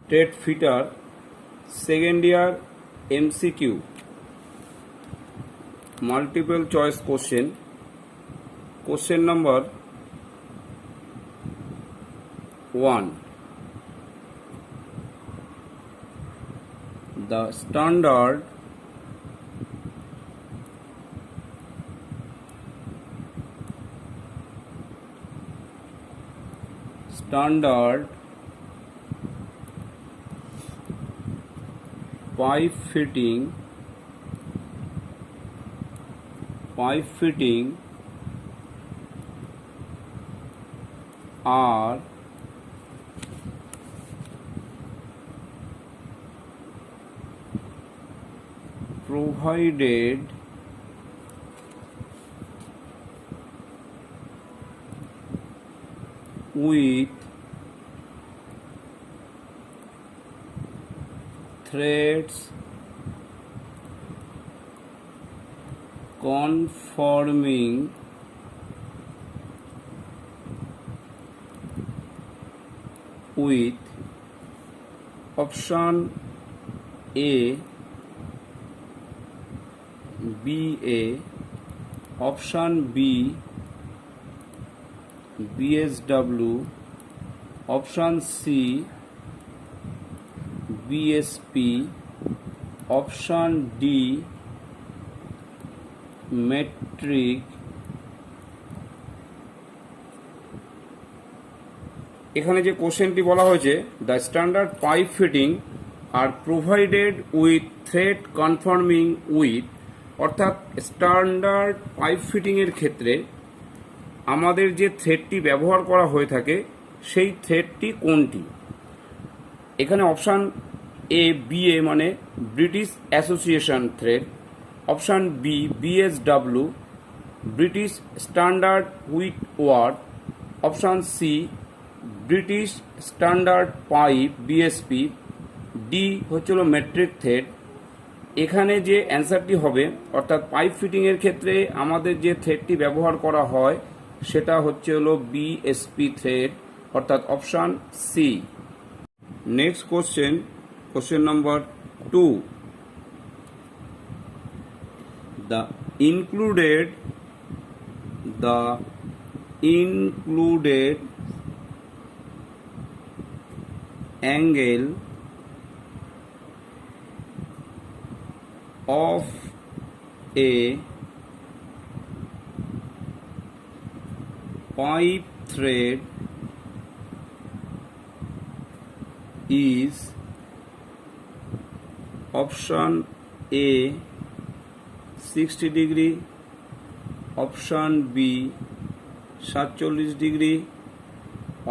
Trade fitter second year MCQ multiple choice question. Question number 1. The standard pipe fitting are provided with threads conforming with option A BA, option B BSW, option C BSP, option D metric. এখানে যে কোশ্চেনটি বলা হয়েছে, the standard pipe fitting R provided with thread confirming with, অর্থাৎ standard pipe ফিটিংয়ের ক্ষেত্রে আমাদের যে থ্রেডটি ব্যবহার করা হয়ে থাকে সেই থ্রেডটি কোনটি। এখানে অপশান এ বিএ মানে British Association thread, option B BSW British Standard Whitworth, option C British Standard pipe BSP, D হচ্ছিল মেট্রিক থ্রেড। এখানে যে অ্যান্সারটি হবে অর্থাৎ পাইপ ফিটিংয়ের ক্ষেত্রে আমাদের যে থ্রেডটি ব্যবহার করা হয় সেটা হচ্ছে হলো বিএসপি থ্রেড, অর্থাৎ option C. Next question number 2. The included angle of a pipe thread is option A 60 degree, option B 47 degree,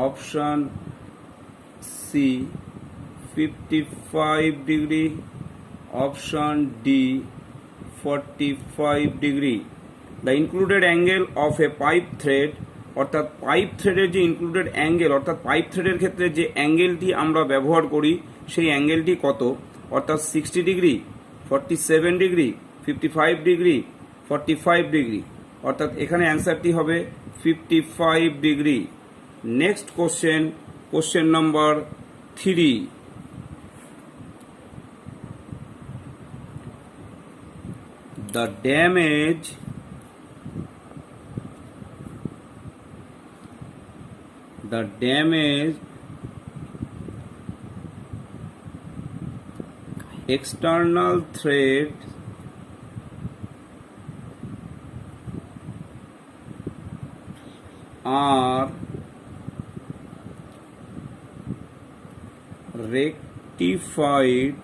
option C 55 degree, option D 45 degree. The included angle of a pipe thread, অর্থাৎ pipe থ্রেডের যে included angle, অর্থাৎ pipe থ্রেডের ক্ষেত্রে যে অ্যাঙ্গেলটি আমরা ব্যবহার করি সেই অ্যাঙ্গেলটি কত, অর্থাৎ 60 ডিগ্রি, 47 ডিগ্রি, 55 ডিগ্রি, 45 ডিগ্রি, অর্থাৎ এখানে অ্যান্সারটি হবে 55 degree. Next question number 3. The damage external thread are rectified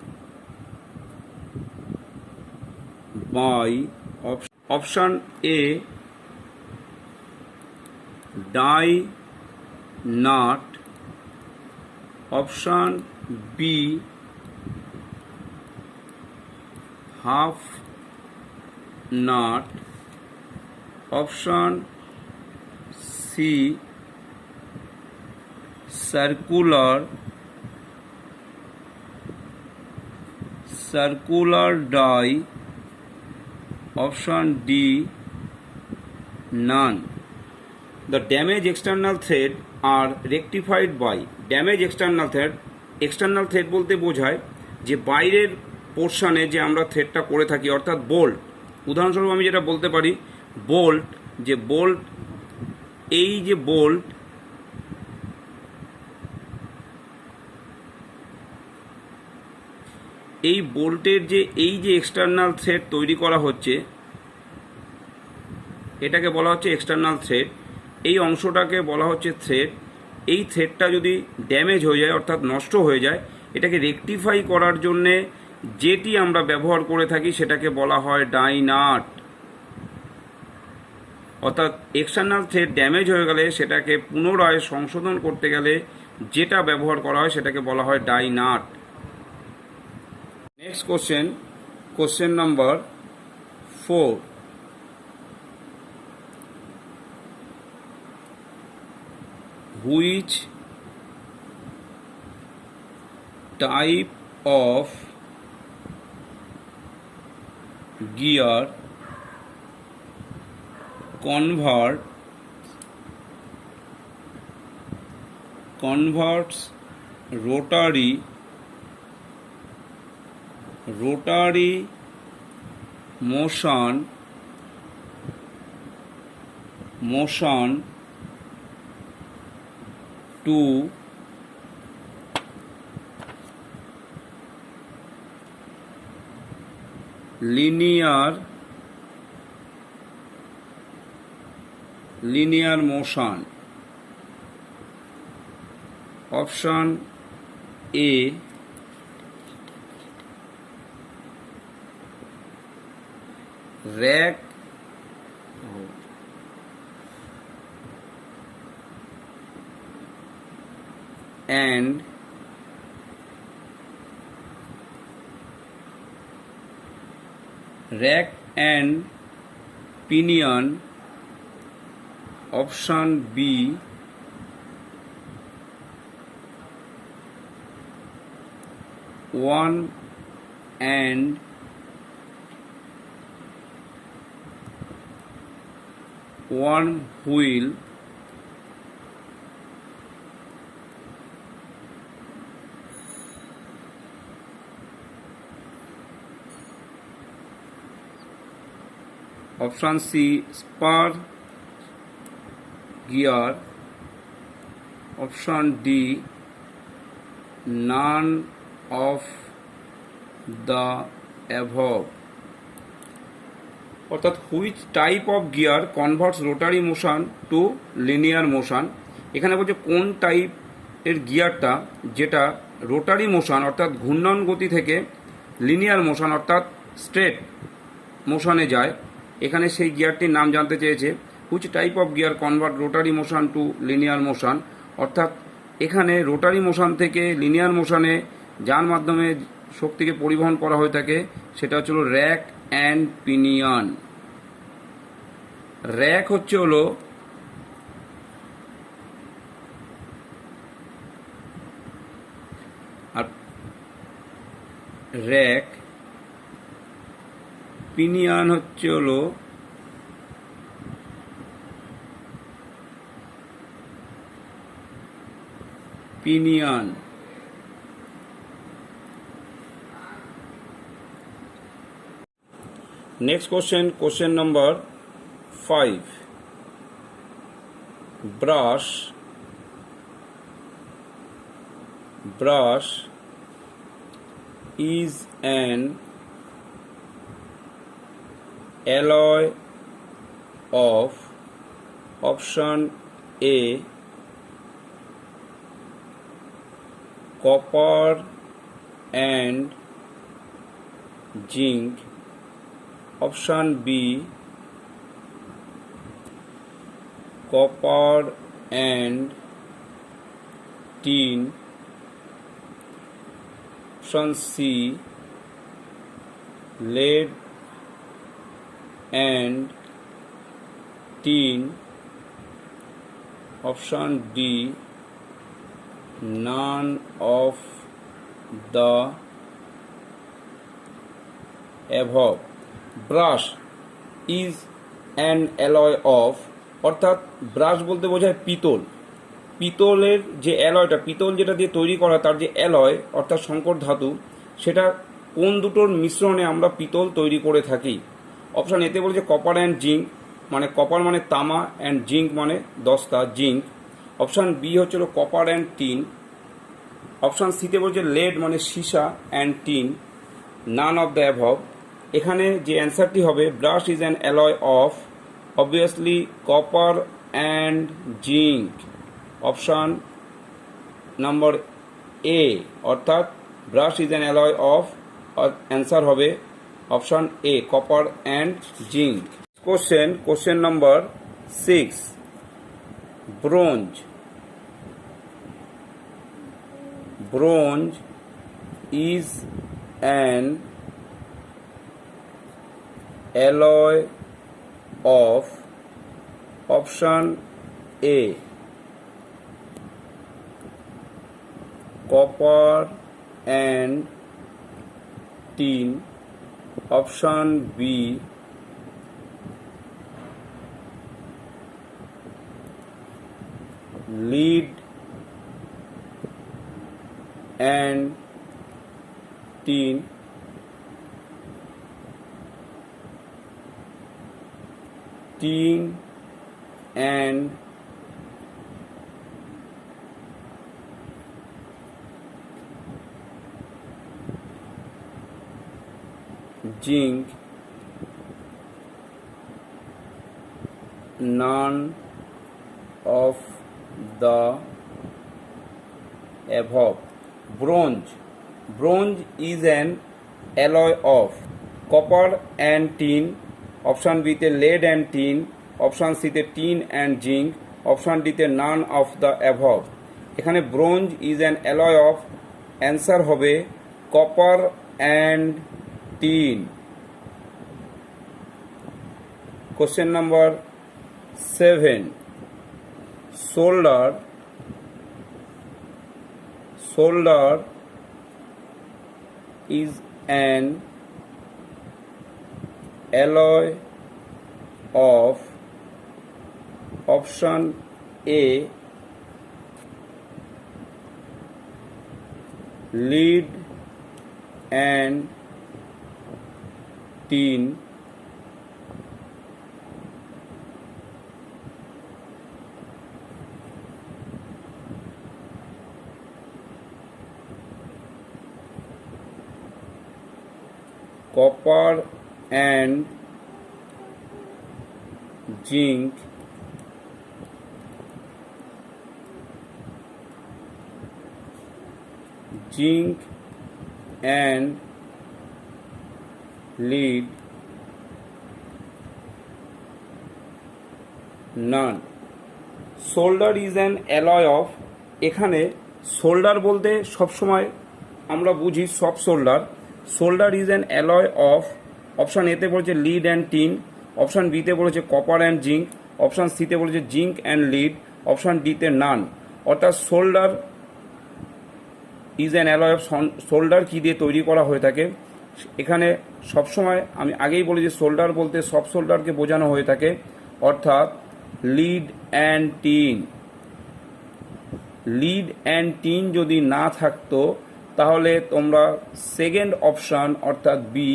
by option A die nut, option B half nut, option C circular die, option D none. The damaged external thread are rectified by, damaged external thread external thread বলতে বোঝায় যে বাইরের পোর্শনে যে আমরা থ্রেডটা করে থাকি, অর্থাৎ bolt. উদাহরণস্বরূপ আমি যেটা বলতে পারি, বোল্ট, যে বোল্ট, এই যে বোল্ট, এই বোল্টের যে এই যে এক্সটার্নাল থ্রেড তৈরি করা হচ্ছে, এটাকে বলা হচ্ছে এক্সটার্নাল থ্রেড। এই অংশটাকে বলা হচ্ছে থ্রেড। এই থ্রেডটা যদি ড্যামেজ হয়ে যায়, অর্থাৎ নষ্ট হয়ে যায়, এটাকে রেকটিফাই করার জন্যে যেটি আমরা ব্যবহার করে থাকি সেটাকে বলা হয় ডাই নাট। অর্থাৎ এক্সটার্নাল থ্রেড ড্যামেজ হয়ে গেলে সেটাকে পুনরায় সংশোধন করতে গেলে যেটা ব্যবহার করা হয় সেটাকে বলা হয় die nut. Next question number 4। Which type of gear converts rotary motion to linear motion? Option A, rack and pinion. Option B, one wheel. Option C, spur gear. Option D, none of the above. অর্থাৎ which type of gear converts rotary motion to linear motion. এখানে বলছে কোন type এর গিয়ারটা যেটা rotary motion অর্থাৎ ঘূর্ণন গতি থেকে লিনিয়ার মোশন অর্থাৎ স্ট্রেট মোশনে যায়। এখানে সেই গিয়ারটির নাম জানতে চেয়েছে। Which type of gear convert rotary motion to linear motion, অর্থাৎ এখানে রোটারি মোশন থেকে লিনিয়ার মোশনে যার মাধ্যমে শক্তিকে পরিবহন করা হয়ে থাকে সেটা হচ্ছে র্যাক অ্যান্ড পিনিয়ন। র্যাক হচ্ছে হলো আর র্যাক, পিনিয়ন হচ্ছে হলো pinion. Next question number 5. Brush is an alloy of option A, copper and zinc. Option B, copper and tin. Option C, lead and tin. Option D, none of the above. Brush is an alloy of, অর্থাৎ brush বলতে বোঝায় পিতল। পিতলের যে অ্যালয়টা, পিতল যেটা দিয়ে তৈরি করা, তার যে অ্যালয় অর্থাৎ সংকর ধাতু, সেটা কোন দুটোর মিশ্রণে আমরা পিতল তৈরি করে থাকি? অপশান এতে বলছে কপার অ্যান্ড জিঙ্ক, মানে কপার মানে তামা, অ্যান্ড জিঙ্ক মানে দস্তা, জিঙ্ক। অপশান বি হচ্ছিল কপার অ্যান্ড টিন। অপশান সিতে বলছে লেড মানে সীসা and tin, none of the above. এখানে যে অ্যান্সারটি হবে, brass is an alloy of, obviously copper and zinc. Option number A, অর্থাৎ brass is an alloy of, answer হবে option A, copper and zinc. Question number 6, bronze. Bronze is an alloy of, option A, copper and tin, option B, lead and tin, and zinc, none of the above. Bronze is an alloy of copper and tin, option B তে lead and tin, option C তে tin and zinc, option D তে none of the above। এখানে bronze is an alloy of, answer হবে copper and tin। Question number 7, solder is an alloy of, option A, lead and tin, copper and zinc, and lead, none। Solder is an alloy of, এখানে solder বলতে সবসময় আমরা বুঝি soft solder. Solder is an alloy of, option এতে বলেছে lead and tin, option বিতে বলেছে copper and zinc, option সিতে বলেছে জিঙ্ক অ্যান্ড লিড, অপশান ডিতে নান। অর্থাৎ solder is an alloy of, solder কী দিয়ে তৈরি করা হয়ে থাকে? এখানে সবসময় আমি আগেই বলি যে সোল্ডার বলতে সফট সোল্ডারকে বোঝানো হয়ে থাকে, অর্থাৎ lead and tin. Lead and tin যদি না থাকতো তাহলে তোমরা সেকেন্ড অপশান অর্থাৎ B,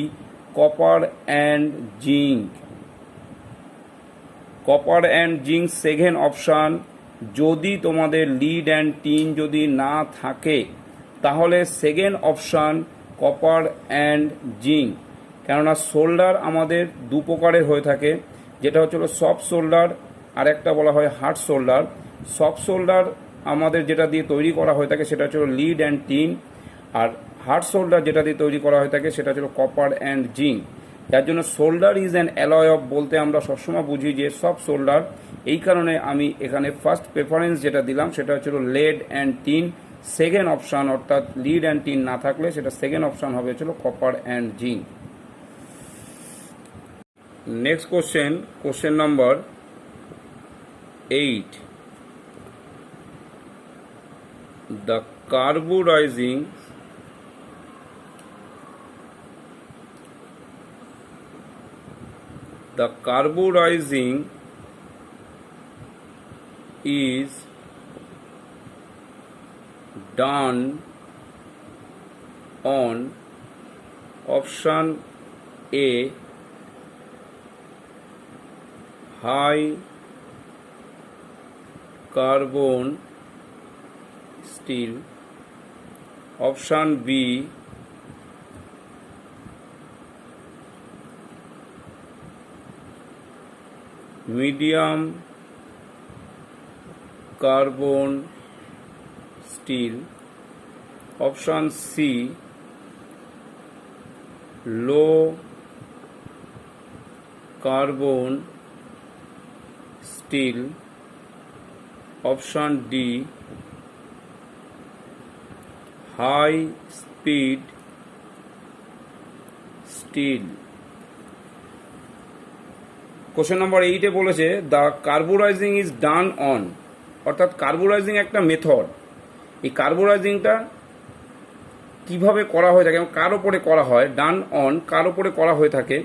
copper and zinc, copper and zinc second option. যদি তোমাদের লিড অ্যান্ড টিন যদি না থাকে তাহলে second option copper and zinc. কেননা সোল্ডার আমাদের দু প্রকারের হয়ে থাকে, যেটা হচ্ছিল সফট সোল্ডার, আর একটা বলা হয় হার্ড সোল্ডার। সফট সোল্ডার আমাদের যেটা দিয়ে তৈরি করা হয়ে থাকে সেটা হচ্ছিল লিড অ্যান্ড টিন, আর হার্ড সোল্ডার যেটা দিয়ে তৈরি করা হয়ে থাকে সেটা হচ্ছিল কপার অ্যান্ড জিঙ্ক। যার জন্য solder is an alloy of বলতে আমরা সবসময় বুঝি যে সফট সোল্ডার। এই কারণে আমি এখানে ফার্স্ট প্রেফারেন্স যেটা দিলাম সেটা হচ্ছিল lead and tin, second option অর্থাৎ লিড অ্যান্ড টিন না থাকলে সেটা সেকেন্ড অপশান হবে হচ্ছিল copper and zinc. Next question number 8, the carburizing is done on option A high carbon steel, option B medium carbon steel, option C low carbon steel, option D high speed steel। Question number 8 এ বলেছে the carburising is done on, অর্থাৎ carburising একটা method. এই কার্বোরাইজিংটা কিভাবে করা হয়ে থাকে এবং কার ওপরে করা হয়, ডান অন কার ওপরে করা হয়ে থাকে,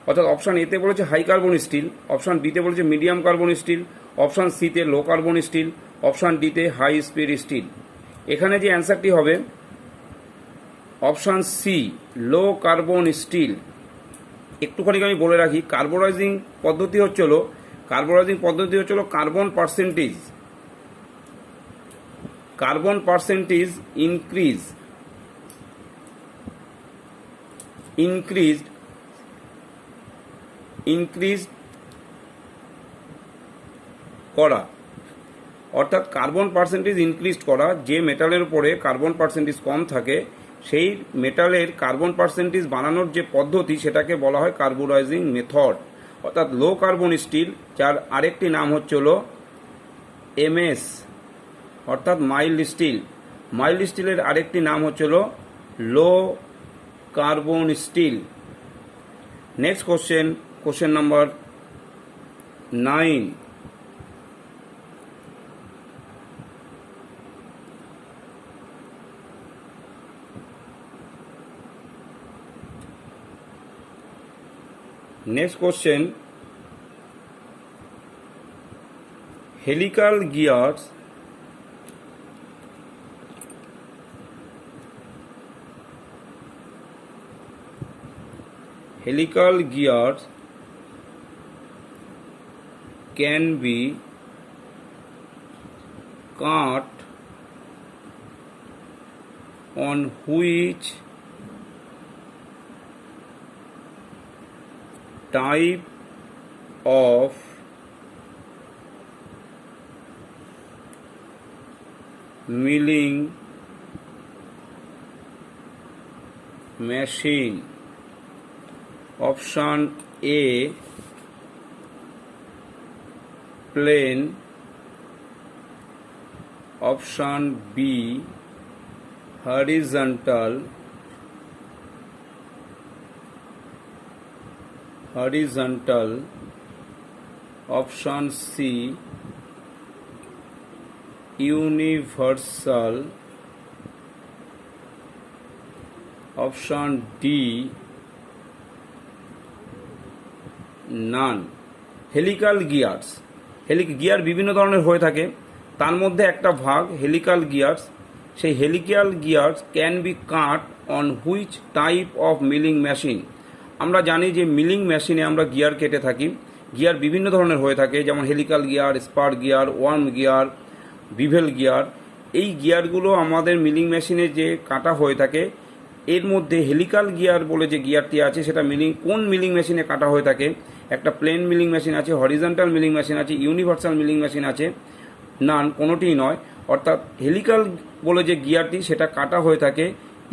অর্থাৎ অপশান এতে বলেছে হাই কার্বন স্টিল, অপশান বিতে বলেছে মিডিয়াম কার্বন স্টিল, অপশান সিতে লো কার্বন স্টিল, অপশান ডিতে হাই স্পিড স্টিল। এখানে যে অ্যান্সারটি হবে option C low carbon steel. একটুখানি আমি বলে রাখি কার্বোরাইজিং পদ্ধতি হচ্ছিল কার্বন পার্সেন্টেজ ইনক্রিজ করা, অর্থাৎ কার্বন পার্সেন্টেজ ইনক্রিজ করা। যে মেটালের উপরে কার্বন পার্সেন্টেজ কম থাকে সেই মেটালের কার্বন পার্সেন্টেজ বানানোর যে পদ্ধতি সেটাকে বলা হয় কার্বোরাইজিং মেথড। অর্থাৎ লো কার্বন স্টিল, যার আরেকটি নাম হচ্ছিল এমএস, অর্থাৎ মাইল্ড স্টিলের আরেকটি নাম হচ্ছিল লো carbon still. Next question number 9। Next question, helical gears can be cut on which type of milling machine? Option A plane, option B horizontal, option C universal, option D none। Helical gear বিভিন্ন ধরনের হয়ে থাকে, তার মধ্যে একটা ভাগ helical gears. সেই helical gears can be cut on which type of milling machine. আমরা জানি যে মিলিং মেশিনে আমরা গিয়ার কেটে থাকি। গিয়ার বিভিন্ন ধরনের হয়ে থাকে, যেমন helical gear, spur gear, worm gear, bevel gear. এই গিয়ারগুলো আমাদের মিলিং মেশিনে যে কাটা হয়ে থাকে, এর মধ্যে হেলিক্যাল গিয়ার বলে যে গিয়ারটি আছে সেটা কোন মিলিং মেশিনে কাটা হয়ে থাকে। একটা প্লেন মিলিং মেশিন আছে, হরিজন্টাল মিলিং মেশিন আছে, ইউনিভার্সাল মিলিং মেশিন আছে, নান কোনোটিই নয়। অর্থাৎ হেলিক্যাল বলে যে গিয়ারটি সেটা কাটা হয়ে থাকে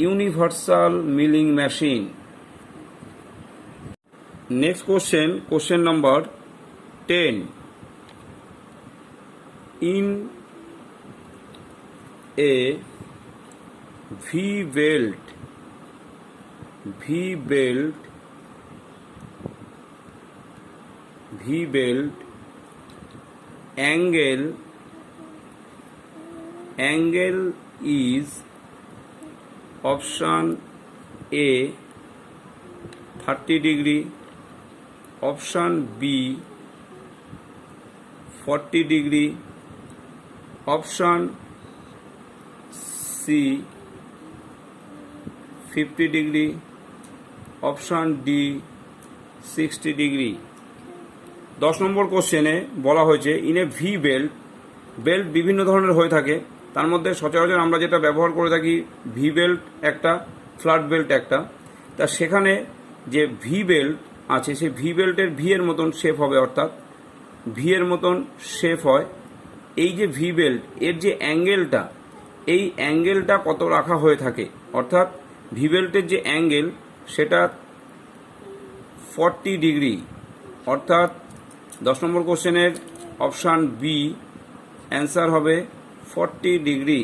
universal milling machine. Next question number 10। In a V-belt angle is option A 30 degree, option B 40 degree, option C 50 degree, option D 60 degree. 10 নম্বর কোশ্চেনে বলা হয়েছে in a V belt, belt বিভিন্ন ধরনের হয়ে থাকে, তার মধ্যে সচরাচর আমরা যেটা ব্যবহার করে থাকি ভি বেল্ট একটা, ফ্ল্যাট বেল্ট একটা। তা সেখানে যে ভি বেল্ট আছে সেই ভি বেল্টের ভি এর মতন শেপ হবে, অর্থাৎ ভি এর মতন শেপ হয়। এই যে ভি বেল্ট এর যে অ্যাঙ্গেলটা, এই অ্যাঙ্গেলটা কত রাখা হয়ে থাকে, অর্থাৎ ভি বেল্টের যে অ্যাঙ্গেল সেটা 40 ডিগ্রি, অর্থাৎ 10 নম্বর কোশ্চেনের অপশান বি অ্যান্সার হবে 40 ডিগ্রি।